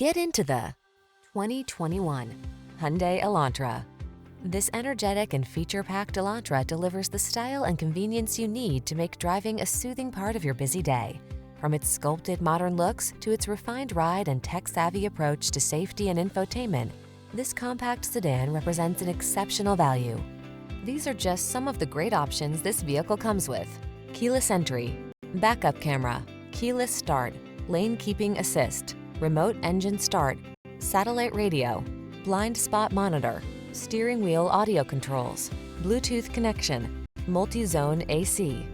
Get into the 2021 Hyundai Elantra. This energetic and feature-packed Elantra delivers the style and convenience you need to make driving a soothing part of your busy day. From its sculpted modern looks to its refined ride and tech-savvy approach to safety and infotainment, this compact sedan represents an exceptional value. These are just some of the great options this vehicle comes with: keyless entry, backup camera, keyless start, lane keeping assist, remote engine start, satellite radio, blind spot monitor, steering wheel audio controls, Bluetooth connection, multi-zone AC.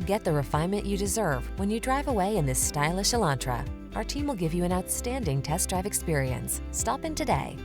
Get the refinement you deserve when you drive away in this stylish Elantra. Our team will give you an outstanding test drive experience. Stop in today.